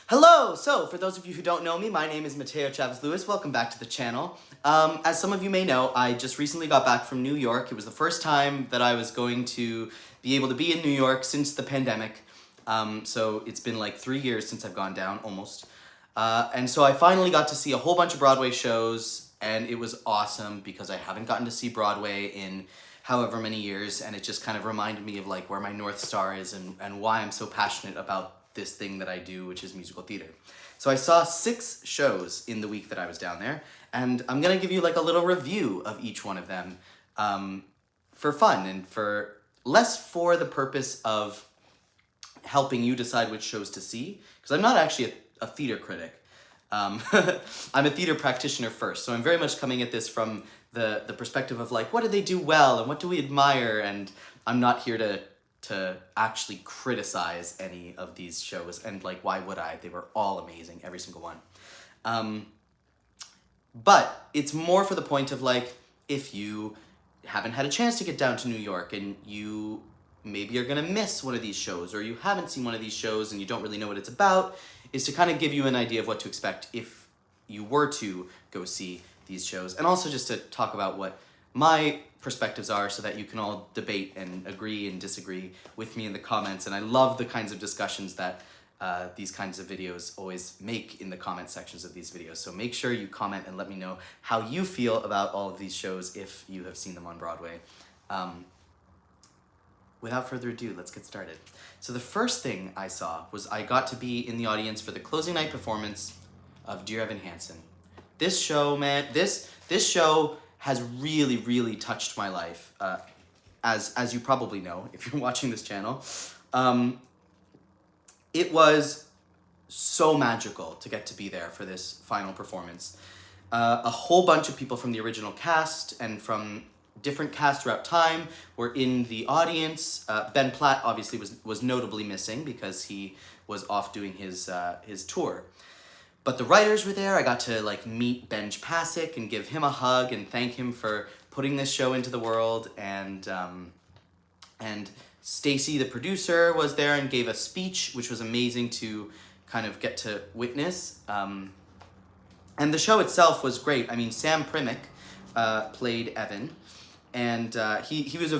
Hello! So, for those of you who don't know me, my name is Mateo Chavez Lewis. Welcome back to the channel. As some of you may know, I just recently got back from New York. It was the first time that I was going to be able to be in New York since the pandemic. So it's been like 3 years since I've gone down, almost. And so I finally got to see a whole bunch of Broadway shows, and it was awesome because I haven't gotten to see Broadway in however many years, and it just kind of reminded me of like where my North Star is and why I'm so passionate about this thing that I do, which is musical theater. So I saw 6 shows in the week that I was down there, and I'm gonna give you like a little review of each one of them for fun and for less for the purpose of helping you decide which shows to see, because I'm not actually a theater critic. I'm a theater practitioner first, so I'm very much coming at this from the perspective of like, what did they do well and what do we admire, and I'm not here to actually criticize any of these shows, and like, why would I? They were all amazing, every single one. But it's more for the point of like, if you haven't had a chance to get down to New York and you maybe are gonna miss one of these shows, or you haven't seen one of these shows and you don't really know what it's about, is to kind of give you an idea of what to expect if you were to go see these shows, and also just to talk about what my perspectives are so that you can all debate and agree and disagree with me in the comments. And I love the kinds of discussions that these kinds of videos always make in the comment sections of these videos. So make sure you comment and let me know how you feel about all of these shows if you have seen them on Broadway. Without further ado, let's get started. So the first thing I saw was I got to be in the audience for the closing night performance of Dear Evan Hansen. This show, man, this show has really, really touched my life, as you probably know if you're watching this channel. It was so magical to get to be there for this final performance. A whole bunch of people from the original cast and from different casts throughout time were in the audience. Ben Platt obviously was notably missing because he was off doing his tour. But the writers were there. I got to like meet Benj Pasek and give him a hug and thank him for putting this show into the world. And Stacy, the producer, was there and gave a speech, which was amazing to kind of get to witness. And the show itself was great. I mean, Sam Primick played Evan, and he was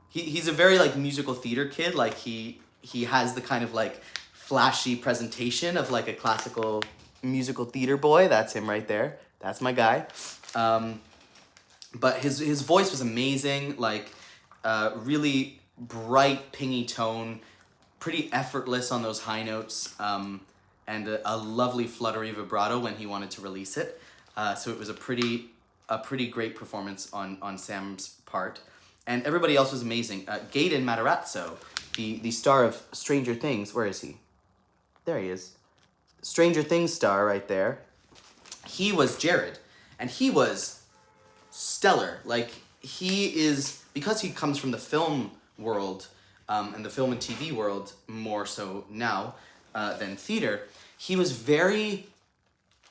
he's a very like musical theater kid. Like he has the kind of like flashy presentation of like a classical musical theater boy. That's him right there. That's my guy. But his voice was amazing, like really bright, pingy tone, pretty effortless on those high notes, and a lovely fluttery vibrato when he wanted to release it. So it was a pretty great performance on Sam's part. And everybody else was amazing. Gaten Matarazzo, the star of Stranger Things, where is he? There he is. Stranger Things star right there. He was Jared, and he was stellar. Like, he is, because he comes from the film world, and the film and TV world more so now than theater, he was very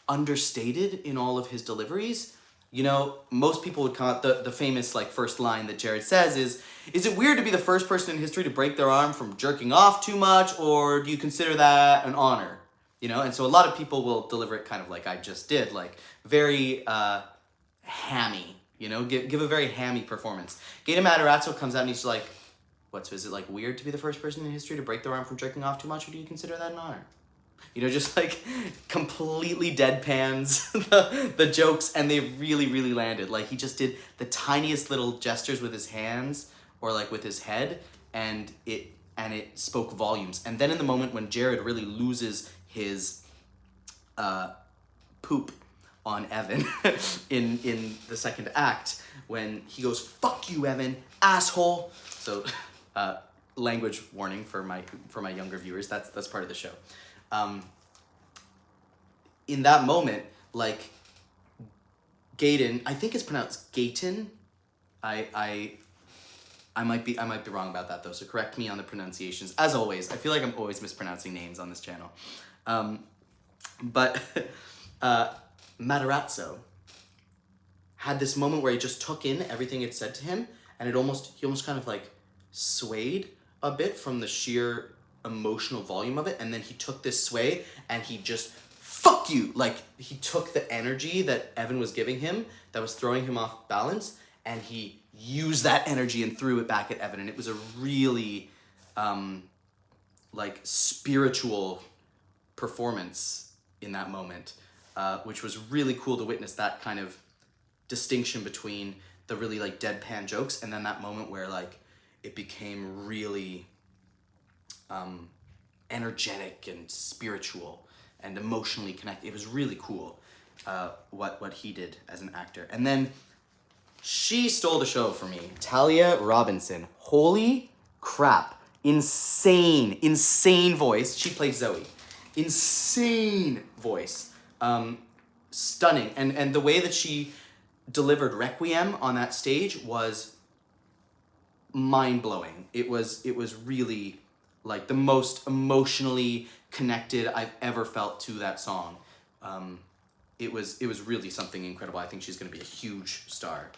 understated in all of his deliveries. You know, most people would come up, the famous like first line that Jared says is it weird to be the first person in history to break their arm from jerking off too much, or do you consider that an honor? You know, and so a lot of people will deliver it kind of like I just did, like very hammy, you know, give a very hammy performance. Gaten Matarazzo comes out and he's like, is it like weird to be the first person in history to break their arm from jerking off too much, or do you consider that an honor? You know, just like completely deadpans the jokes, and they really, really landed. Like, he just did the tiniest little gestures with his hands or like with his head, and it spoke volumes. And then in the moment when Jared really loses his poop on Evan in the second act, when he goes, "Fuck you, Evan, asshole." So language warning for my younger viewers. That's part of the show. In that moment, like, Gaten, I think it's pronounced Gaten. I might be wrong about that though, so correct me on the pronunciations. As always, I feel like I'm always mispronouncing names on this channel. But Matarazzo had this moment where he just took in everything it said to him, and he almost kind of like swayed a bit from the sheer emotional volume of it, and then he took this sway and he just, fuck you! Like, he took the energy that Evan was giving him that was throwing him off balance, and he used that energy and threw it back at Evan, and it was a really like spiritual performance in that moment, which was really cool to witness, that kind of distinction between the really like deadpan jokes and then that moment where like it became really energetic and spiritual and emotionally connected. It was really cool what he did as an actor. And then she stole the show for me. Talia Robinson. Holy crap. Insane voice. She plays Zoe. Insane voice. Stunning. And the way that she delivered Requiem on that stage was mind-blowing. It was really like the most emotionally connected I've ever felt to that song. It was really something incredible. I think she's going to be a huge star.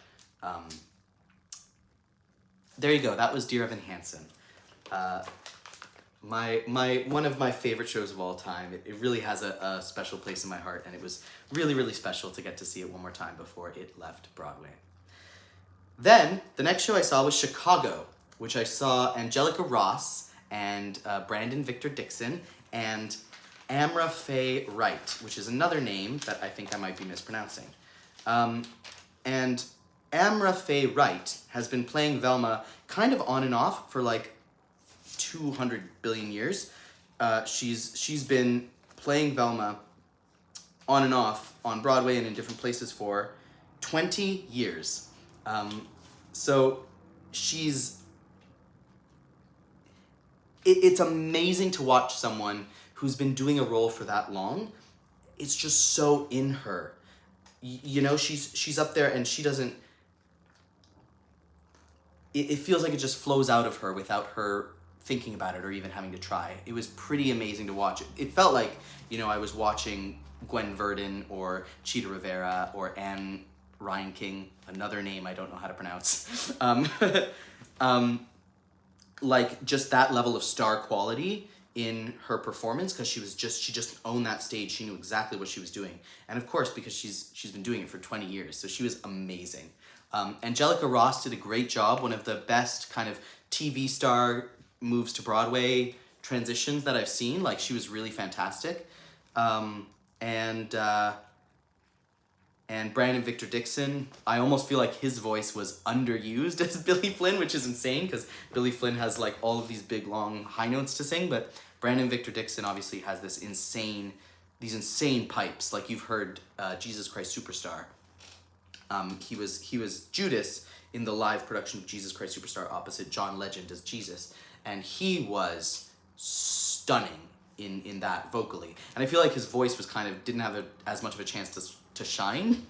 There you go. That was Dear Evan Hansen. My one of my favorite shows of all time. It really has a special place in my heart, and it was really, really special to get to see it one more time before it left Broadway. Then, the next show I saw was Chicago, which I saw Angelica Ross and Brandon Victor Dixon and Amra Faye Wright, which is another name that I think I might be mispronouncing. And Amra Faye Wright has been playing Velma kind of on and off for like 200 billion years. She's been playing Velma on and off on Broadway and in different places for 20 years. So it's amazing to watch someone who's been doing a role for that long. It's just so in her. You know, she's up there and she doesn't, it feels like it just flows out of her without her thinking about it or even having to try. It was pretty amazing to watch. It felt like, you know, I was watching Gwen Verdon or Cheetah Rivera or Anne Reinking, another name I don't know how to pronounce. Like just that level of star quality in her performance, because she just owned that stage. She knew exactly what she was doing. And of course, because she's been doing it for 20 years, so she was amazing. Angelica Ross did a great job, one of the best kind of TV star moves to Broadway transitions that I've seen. Like, she was really fantastic. And Brandon Victor Dixon, I almost feel like his voice was underused as Billy Flynn, which is insane because Billy Flynn has like all of these big long high notes to sing, but Brandon Victor Dixon obviously has these insane pipes. Like you've heard Jesus Christ Superstar. He was Judas in the live production of Jesus Christ Superstar opposite John Legend as Jesus, and he was stunning in that vocally. And I feel like his voice was didn't have as much of a chance to shine,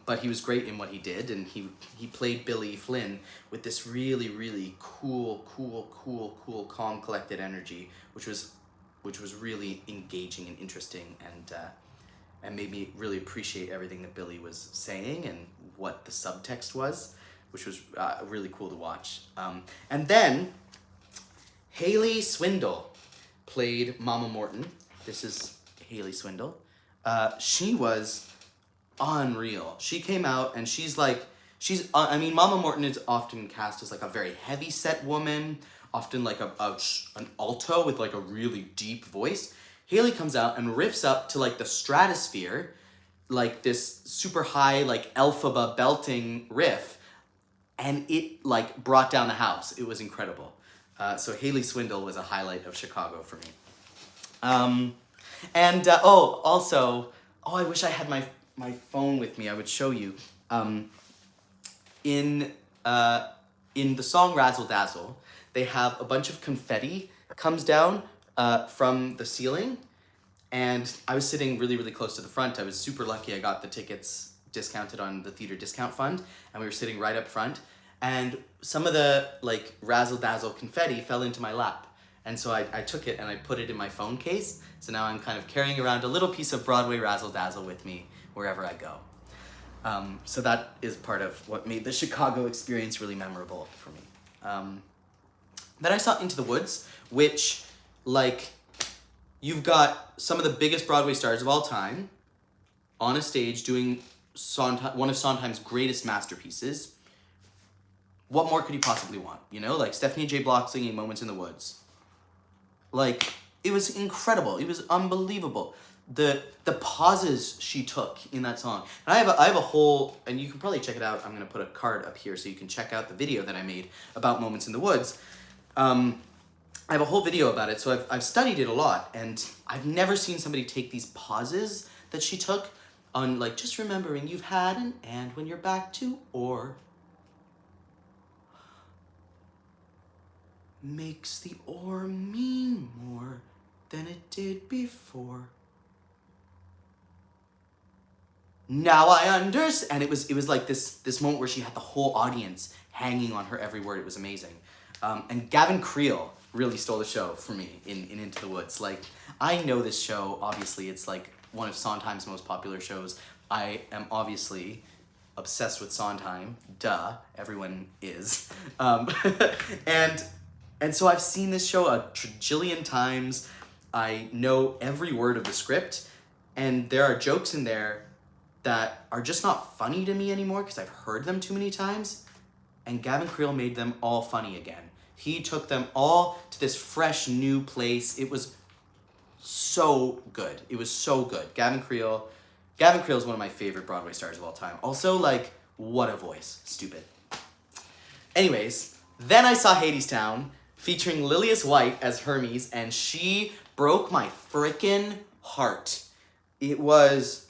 but he was great in what he did, and he played Billy Flynn with this really, really cool, calm, collected energy, which was really engaging and interesting, and made me really appreciate everything that Billy was saying and what the subtext was, which was really cool to watch. And then Haley Swindle played Mama Morton. This is Haley Swindle. She was unreal. She came out and I mean, Mama Morton is often cast as like a very heavy set woman, often like an alto with like a really deep voice. Haley comes out and riffs up to like the stratosphere, like this super high, like Elphaba belting riff, and it like brought down the house. It was incredible. So Haley Swindle was a highlight of Chicago for me. I wish I had my phone with me. I would show you. In the song Razzle Dazzle, they have a bunch of confetti comes down from the ceiling, and I was sitting really, really close to the front. I was super lucky. I got the tickets discounted on the theater discount fund, and we were sitting right up front, and some of the like Razzle Dazzle confetti fell into my lap. And so I took it and I put it in my phone case. So now I'm kind of carrying around a little piece of Broadway Razzle Dazzle with me wherever I go. So that is part of what made the Chicago experience really memorable for me. Then I saw Into the Woods, which Like, you've got some of the biggest Broadway stars of all time on a stage doing one of Sondheim's greatest masterpieces. What more could you possibly want? You know, like Stephanie J. Block singing Moments in the Woods. Like, it was incredible. It was unbelievable. The pauses she took in that song. And I have a whole, and you can probably check it out. I'm going to put a card up here so you can check out the video that I made about Moments in the Woods. I have a whole video about it, so I've studied it a lot, and I've never seen somebody take these pauses that she took on, like, just remembering you've had an and when you're back to or. Makes the or mean more than it did before. Now I understand. And it was like this moment where she had the whole audience hanging on her every word. It was amazing. And Gavin Creel really stole the show for me in Into the Woods. Like, I know this show, obviously, it's like one of Sondheim's most popular shows. I am obviously obsessed with Sondheim. Duh, everyone is. And so I've seen this show a trajillion times. I know every word of the script, and there are jokes in there that are just not funny to me anymore because I've heard them too many times, and Gavin Creel made them all funny again. He took them all to this fresh, new place. It was so good. It was so good. Gavin Creel is one of my favorite Broadway stars of all time. Also, like, what a voice. Stupid. Anyways, then I saw Hadestown, featuring Lillias White as Hermes, and she broke my frickin' heart. It was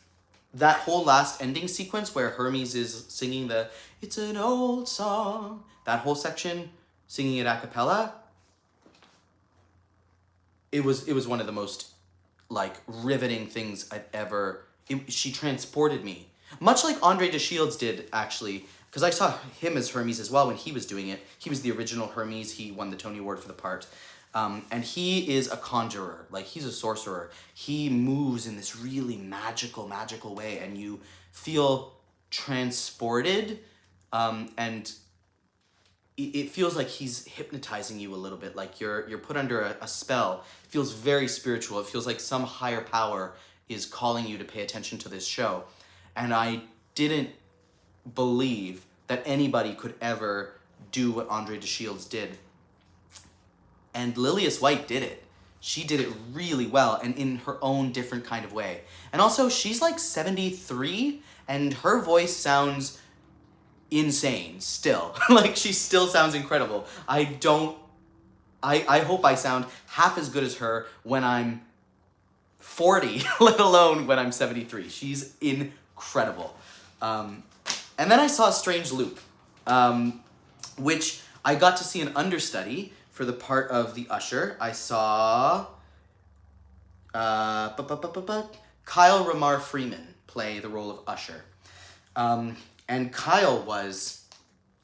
that whole last ending sequence where Hermes is singing the "It's an old song," that whole section, singing it a cappella. It was one of the most, like, riveting things I've ever... she transported me. Much like Andre DeShields did, actually, because I saw him as Hermes as well when he was doing it. He was the original Hermes. He won the Tony Award for the part. And he is a conjurer. Like, he's a sorcerer. He moves in this really magical way, and you feel transported, and it feels like he's hypnotizing you a little bit. Like you're put under a spell. It feels very spiritual. It feels like some higher power is calling you to pay attention to this show. And I didn't believe that anybody could ever do what Andre DeShields did. And Lillias White did it. She did it really well and in her own different kind of way. And also, she's like 73 and her voice sounds insane still. Like, she still sounds incredible. I hope I sound half as good as her when I'm 40, let alone when I'm 73. She's incredible. And then I saw Strange Loop, which I got to see an understudy for the part of the usher. I saw Kyle Ramar Freeman play the role of usher. And Kyle was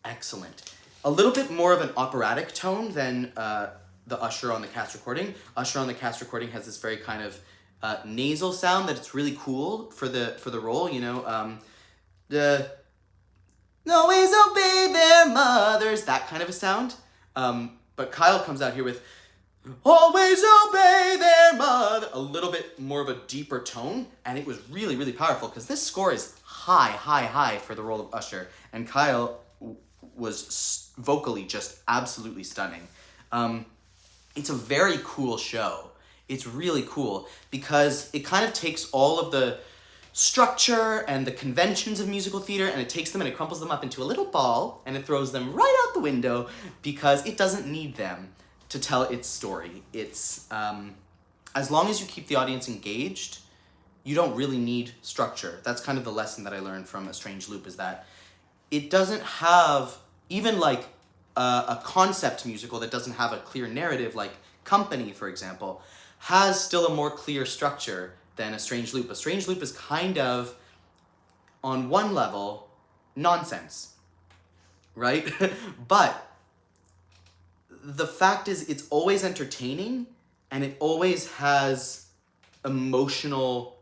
excellent. A little bit more of an operatic tone than the usher on the cast recording. Usher on the cast recording has this very kind of nasal sound that it's really cool for the role, you know. The always obey their mothers, that kind of a sound. But Kyle comes out here with always obey their mother, a little bit more of a deeper tone, and it was really, really powerful because this score is high for the role of Usher, and Kyle was vocally just absolutely stunning. It's a very cool show. It's really cool because it kind of takes all of the structure and the conventions of musical theater, and it takes them and it crumples them up into a little ball, and it throws them right out the window because it doesn't need them to tell its story. It's, as long as you keep the audience engaged, you don't really need structure. That's kind of the lesson that I learned from A Strange Loop, is that it doesn't have, even like a concept musical that doesn't have a clear narrative, like Company, for example, has still a more clear structure than A Strange Loop. A Strange Loop is kind of, on one level, nonsense, right? But the fact is, it's always entertaining, and it always has emotional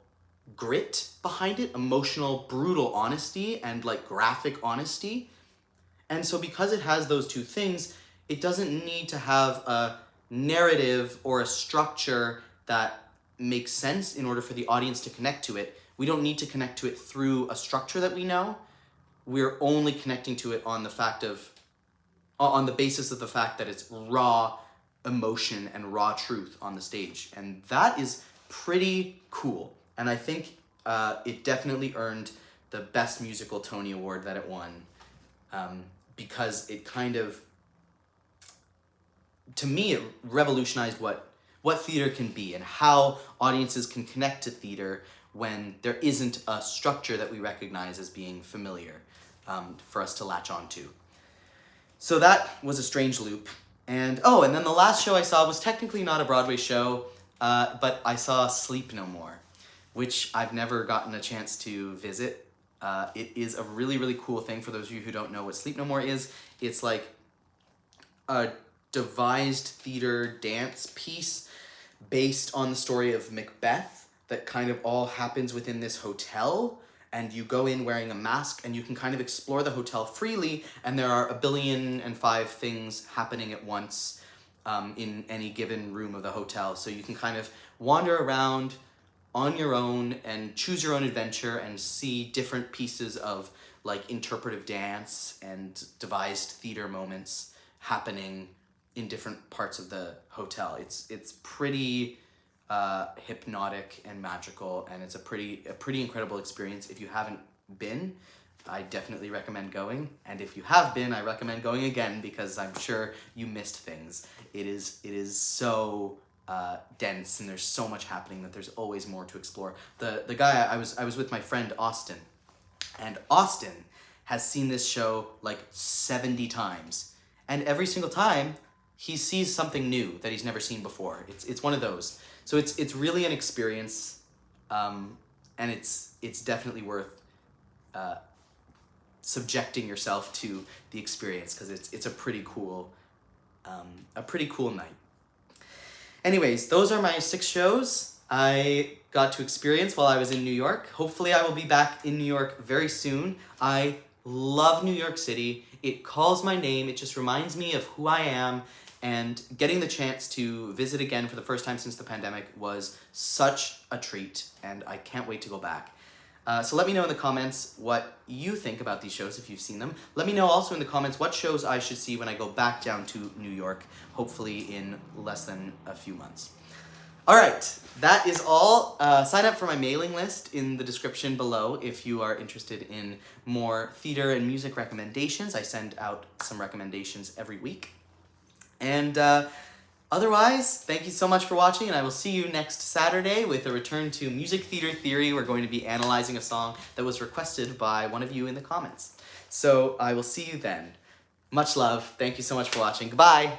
grit behind it, emotional, brutal honesty, and like graphic honesty. And so because it has those two things, it doesn't need to have a narrative or a structure that makes sense in order for the audience to connect to it. We don't need to connect to it through a structure that we know. We're only connecting to it on the basis of the fact that it's raw emotion and raw truth on the stage. And that is pretty cool. And I think it definitely earned the Best Musical Tony Award that it won, because it kind of, to me, it revolutionized what theater can be and how audiences can connect to theater when there isn't a structure that we recognize as being familiar for us to latch onto. So that was a strange loop. And then the last show I saw was technically not a Broadway show, but I saw Sleep No More, which I've never gotten a chance to visit. It is a really, really cool thing. For those of you who don't know what Sleep No More is, it's like a devised theater dance piece based on the story of Macbeth that kind of all happens within this hotel, and you go in wearing a mask and you can kind of explore the hotel freely, and there are 1,000,000,005 things happening at once in any given room of the hotel. So you can kind of wander around on your own and choose your own adventure and see different pieces of like interpretive dance and devised theater moments happening in different parts of the hotel. It's pretty hypnotic and magical, and it's a pretty incredible experience. If you haven't been, I definitely recommend going, and if you have been, I recommend going again, because I'm sure you missed things. It is so dense, and there's so much happening that there's always more to explore. The guy I was with, my friend Austin, and Austin has seen this show like 70 times, and every single time he sees something new that he's never seen before. It's one of those. So it's really an experience, and it's definitely worth subjecting yourself to the experience, because it's a pretty cool night. Anyways, those are my 6 shows I got to experience while I was in New York. Hopefully I will be back in New York very soon. I love New York City. It calls my name. It just reminds me of who I am. And getting the chance to visit again for the first time since the pandemic was such a treat, and I can't wait to go back. So let me know in the comments what you think about these shows, if you've seen them. Let me know also in the comments what shows I should see when I go back down to New York, hopefully in less than a few months. All right, that is all. Sign up for my mailing list in the description below if you are interested in more theater and music recommendations. I send out some recommendations every week. And otherwise, thank you so much for watching, and I will see you next Saturday with a return to Music Theater Theory. We're going to be analyzing a song that was requested by one of you in the comments. So I will see you then. Much love. Thank you so much for watching. Goodbye.